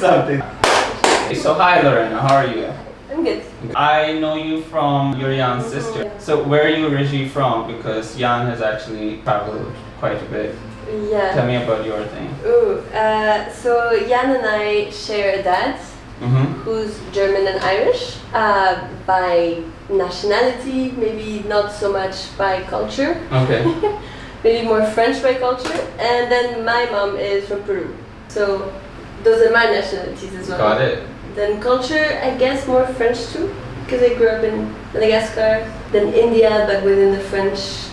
something. So hi Lorena, how are you? I'm good. I know you from your Jan's sister. So where are you originally from? Because Jan has actually traveled quite a bit. Yeah. Tell me about your thing. So Jan and I share a dad who's German and Irish by nationality, maybe not so much by culture. Okay. Maybe more French by culture. And then my mom is from Peru. So those are my nationalities as well. Got it. Then culture, I guess more French too, because I grew up in Madagascar. Then India, but within the French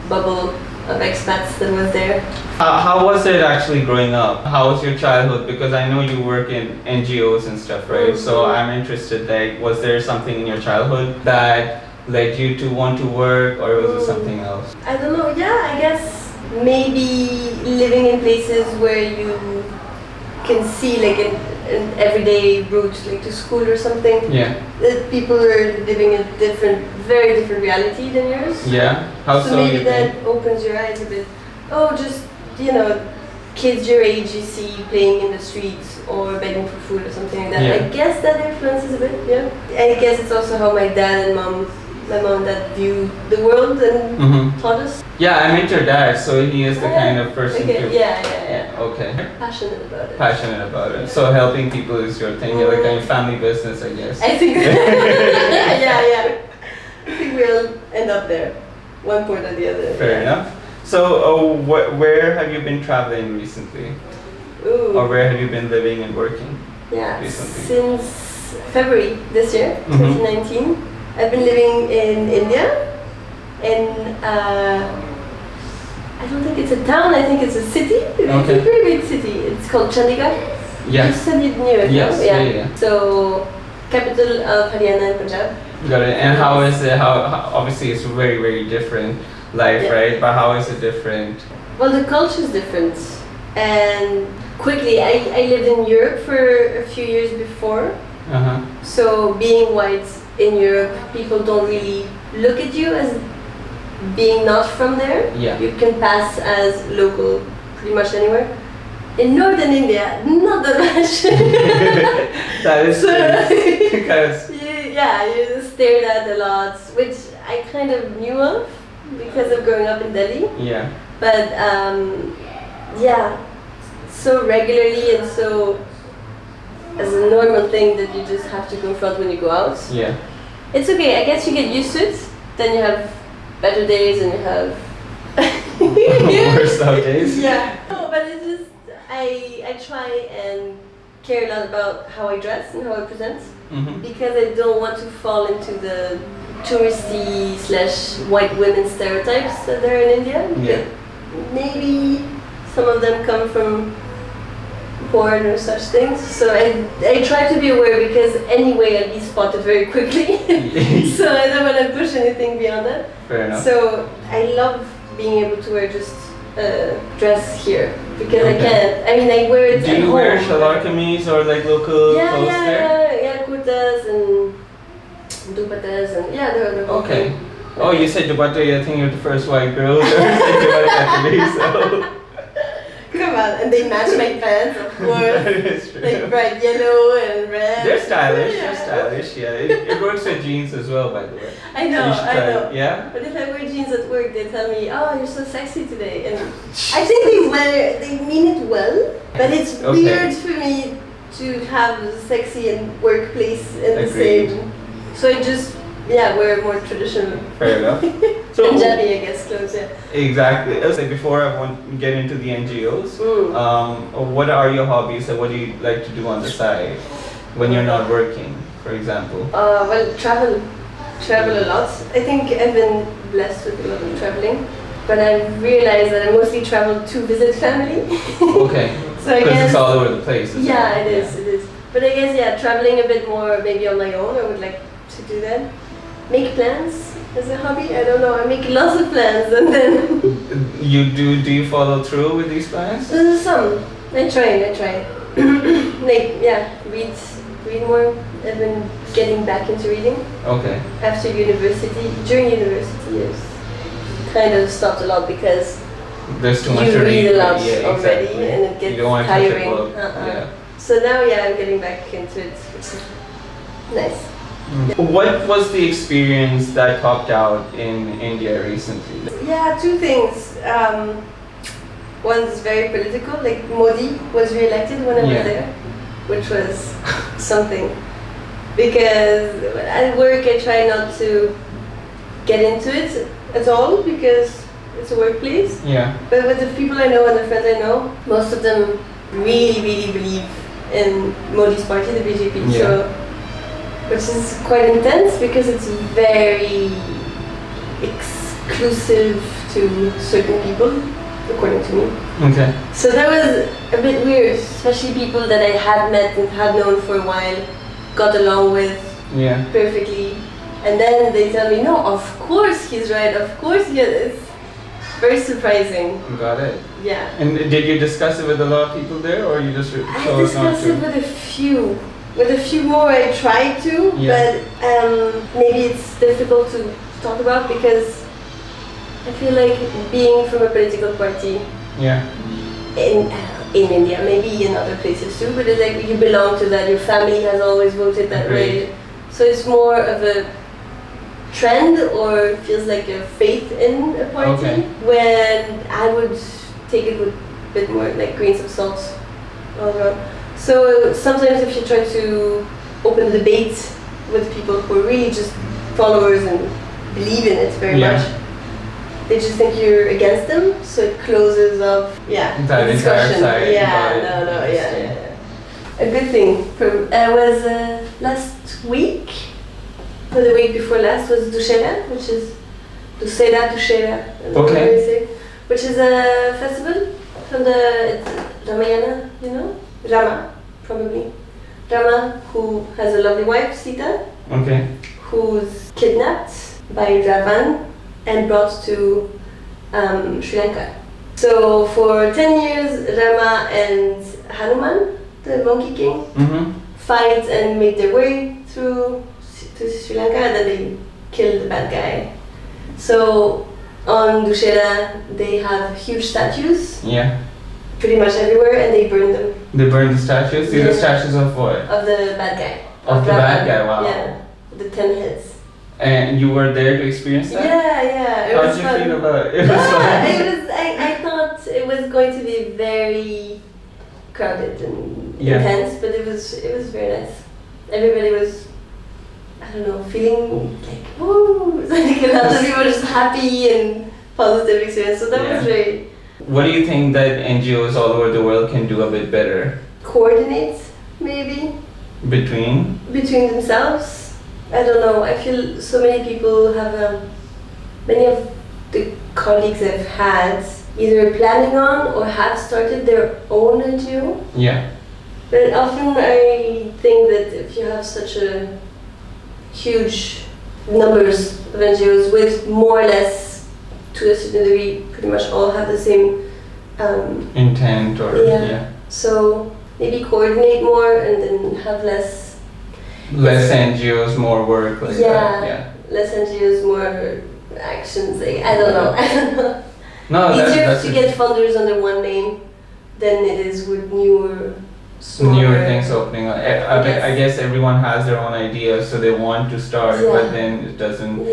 bubble of expats that was there. How was it actually growing up? How was your childhood? Because I know you work in NGOs and stuff, right? So I'm interested, like, was there something in your childhood that led you to want to work, or was it something else? I don't know, yeah, I guess maybe living in places where you can see like an everyday route, like to school or something. Yeah. That people are living a very different reality than yours. Yeah. How so? Maybe you that think? opens your eyes a bit. Oh, just kids your age you see playing in the streets or begging for food or something like that. Yeah. I guess that influences a bit. Yeah. I guess it's also how my mom and dad view the world and taught us. Yeah, I met your dad, so he is the kind of person Okay. to... Yeah. Okay. Passionate about it. Passionate about it. So helping people is your thing. You're like a family business, I guess. I think. yeah. I think we'll end up there, one point or the other. Fair enough. So, where have you been traveling recently? Ooh. Or where have you been living and working? Yeah, recently? since February this year, 2019. I've been living in India, in I don't think it's a town, I think it's a city. It's a very big city. It's called Chandigarh. Yes. You said you knew it, yes, no? yeah. So, capital of Haryana and Punjab. Got it. And how is it, how obviously it's very, very different life, right? But how is it different? Well, the culture is different. And quickly, I lived in Europe for a few years before. So being white in Europe, people don't really look at you as being not from there. Yeah. You can pass as local pretty much anywhere. In northern India, not that much. That is because you're stared at a lot, which I kind of knew of because of growing up in Delhi. Yeah. But so regularly and so as a normal thing that you just have to confront when you go out. Yeah. It's okay, I guess you get used to it. Then you have better days and you have worse days. Yeah. No, but it's just I try and care a lot about how I dress and how I present because I don't want to fall into the touristy / white women stereotypes that there are in India. Yeah. Maybe some of them come from porn or such things. So I try to be aware because anyway I'll be spotted very quickly. So I don't want to push anything beyond that. Fair enough. So I love being able to wear just dress here because I can't. I mean, I wear it at home. Do you wear shalwar kameez or like local clothes there? Yeah, kurtas and dupattas and they're okay. Oh, you said dupatta. I think you're the first white girl to ever say dupatta to me. So. Come on, and they match my pants, of course. That is true. Like bright yellow and red. They're stylish. Yeah. It works with jeans as well, by the way. I know. Yeah. But if I wear jeans at work, they tell me, "Oh, you're so sexy today," and I think they mean it well. But it's weird for me to have sexy and workplace in the same. So I just wear more traditional. Fair enough. So Punjabi, I guess, clothes. Yeah. Exactly. Like before I want to get into the NGOs, what are your hobbies and what do you like to do on the side when you're not working, for example? Well, travel a lot. I think I've been blessed with a lot of traveling, but I've realized that I mostly travel to visit family. Okay. So I guess it's all over the place. It is. But I guess traveling a bit more, maybe on my own. I would like to do that. Make plans as a hobby. I don't know. I make lots of plans and then. Do you follow through with these plans? Some. I try. Read more. I've been getting back into reading. Okay. After university, during university years, kind of stopped a lot because there's too much you to read a lot already and it gets tiring. So now, yeah, I'm getting back into it, which is nice. What was the experience that popped out in India recently? Yeah, two things. One's very political, like Modi was re-elected when I was there, which was something. Because at work I try not to get into it at all because it's a workplace. Yeah. But with the people I know and the friends I know, most of them really, really believe in Modi's party, the BJP. Yeah. So, which is quite intense because it's very exclusive to certain people, according to me. Okay. So that was a bit weird, especially people that I had met and had known for a while, got along with perfectly. And then they tell me, no, of course he's right, of course he is. It's very surprising. Got it. Yeah. And did you discuss it with a lot of people there, or you just chose not to? I discussed it with a few. With a few more I tried to, but maybe it's difficult to talk about because I feel like being from a political party in India, maybe in other places too, but it's like you belong to that, your family has always voted that way. So it's more of a trend or feels like a faith in a party when I would take it with a bit more like grains of salt all around. So sometimes if you try to open a debate with people who are really just followers and believe in it very much, they just think you're against them, so it closes off that discussion. Side, A good thing was last week, or the week before last, was Dussehra, which is Dussehra, which is a festival from the Ramayana, you know? Rama, probably. Rama, who has a lovely wife, Sita, who's kidnapped by Ravan and brought to Sri Lanka. So for 10 years, Rama and Hanuman, the Monkey King, fight and make their way through to Sri Lanka, and then they kill the bad guy. So on Dussehra, they have huge statues. Pretty much everywhere, and they burn them. They burn the statues? These are statues of what? Of the bad guy. Of the bad guy, wow. Yeah, the 10 heads. And you were there to experience that? Yeah. How did you feel about it? It was fun. I thought it was going to be very crowded and intense, but it was very nice. Everybody was, I don't know, feeling like, woo! Like a lot of people were just happy and positive experience, so that was very... What do you think that NGOs all over the world can do a bit better? Coordinate, maybe. Between themselves? I don't know. I feel so many people have, many of the colleagues I've had either planning on or have started their own NGO. But often I think that if you have such a huge numbers of NGOs with more or less, to a certain degree, pretty much all have the same intent or So maybe coordinate more and then have less NGOs, more work like that. Less NGOs, more actions. Like, I don't know. No, easier to get funders under one name than it is with newer things opening up. I guess everyone has their own ideas, so they want to start, but then it doesn't,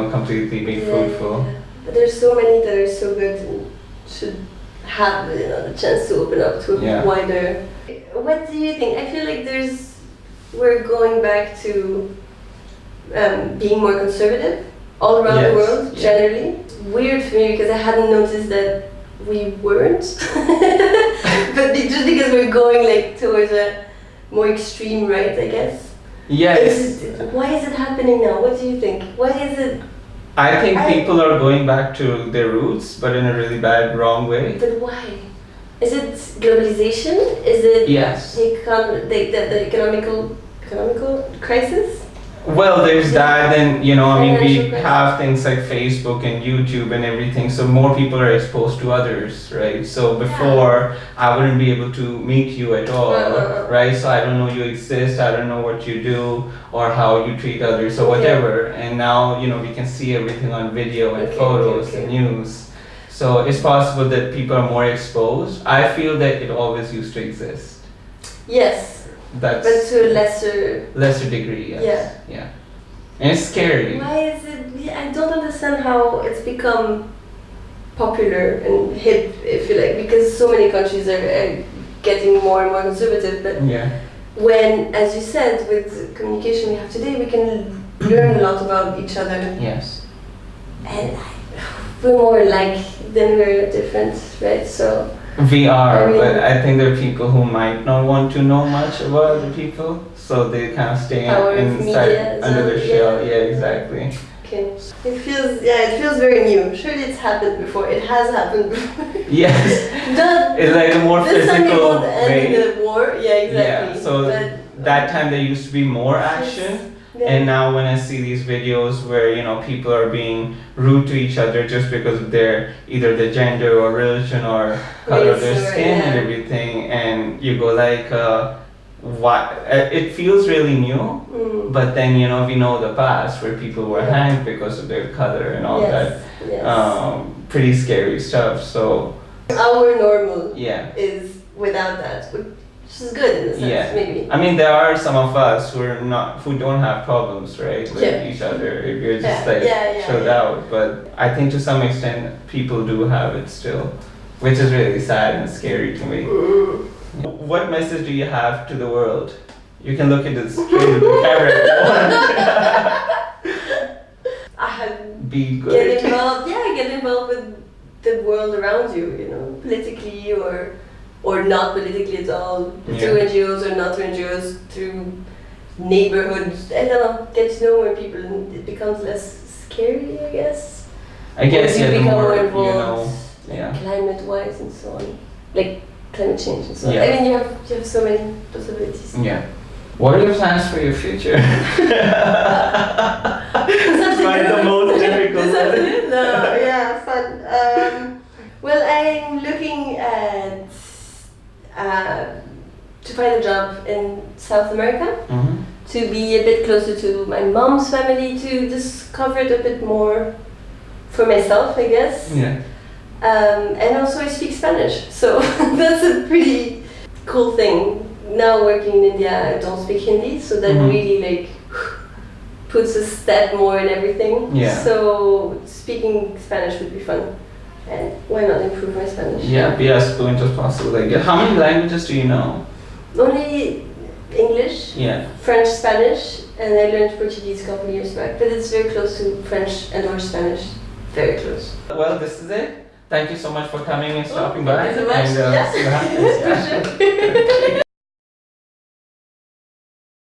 completely be fruitful. But there's so many that are so good and should have the chance to open up to a wider. What do you think? I feel like we're going back to being more conservative all around the world generally. It's weird for me because I hadn't noticed that we weren't, but just because we're going like towards a more extreme right, I guess. Why is it happening now? What do you think? Why is it? I think people are going back to their roots, but in a really bad, wrong way. But why? Is it globalization? Is it the economical crisis? Well, there's that, and we have things like Facebook and YouTube and everything, so more people are exposed to others, right? So before, I wouldn't be able to meet you at all, right? So I don't know you exist, I don't know what you do, or how you treat others, or whatever. And now, we can see everything on video and photos and news. So it's possible that people are more exposed. I feel that it always used to exist. Yes, That's but to a lesser degree, yes. Yeah. Yeah. And it's scary. Why is it? Yeah, I don't understand how it's become popular and hip, if you like, because so many countries are getting more and more conservative. But Yeah. when, as you said, with the communication we have today, we can learn a lot about each other. Yes. And we're more alike than we're different, right? So We are, I mean- but I think there are people who might not want to know much about other people, so they kind of stay Power of inside media as under well, their shell. yeah. Yeah, exactly. okay, it feels very new. Surely it's happened before. It has happened before. Yes. It's like a more This time we physical won't end way. in a war. Yeah, exactly. Yeah. So But, that time there used to be more action. yeah. And now when I see these videos where people are being rude to each other just because of either their gender or religion or color of their Race or- skin and yeah. everything, and you go like, what? It feels really new, Mm. but then we know the past where people were Yeah. hanged because of their color and all that. Yes. Pretty scary stuff. So Our normal yeah. is without that, which is good in a sense, Yeah. maybe. I mean, there are some of us who don't have problems, right, with Yeah. each other. If you're just Yeah, like yeah, chilled yeah. out, but I think to some extent people do have it still, which is really sad and scary to me. Mm. What message do you have to the world? You can look into straight into the camera if you want. Be good. Get involved. Yeah, get involved with the world around you. Politically or not politically at all. Through NGOs or not through NGOs, through neighborhoods. I don't know. Get to know more people, and it becomes less scary, I guess. I guess Or you the become more more you involved, know. like Yeah. climate-wise and so on, like climate change and so on. Yeah. I mean, you have so many possibilities. Yeah. What are your plans for your future? Find the most difficult Does that one. do? No, yeah, fun. Well, I'm looking at to find a job in South America, Mhm. to be a bit closer to my mom's family, to discover it a bit more for myself, I guess. Yeah. And also I speak Spanish, so that's a pretty cool thing. Now working in India, I don't speak Hindi, so that Mhm. really puts a step more in everything. Yeah. So speaking Spanish would be fun, and why not improve my Spanish? Yeah, be as fluent as possible. Like, how many languages do you know? Only English, Yeah. French, Spanish, and I learned Portuguese a couple of years back, but it's very close to French and or Spanish. Very close. Well, this is it. Thank you so much for coming and stopping Oh, by. thank you so much. And Yeah. see what happens. For Yeah. sure.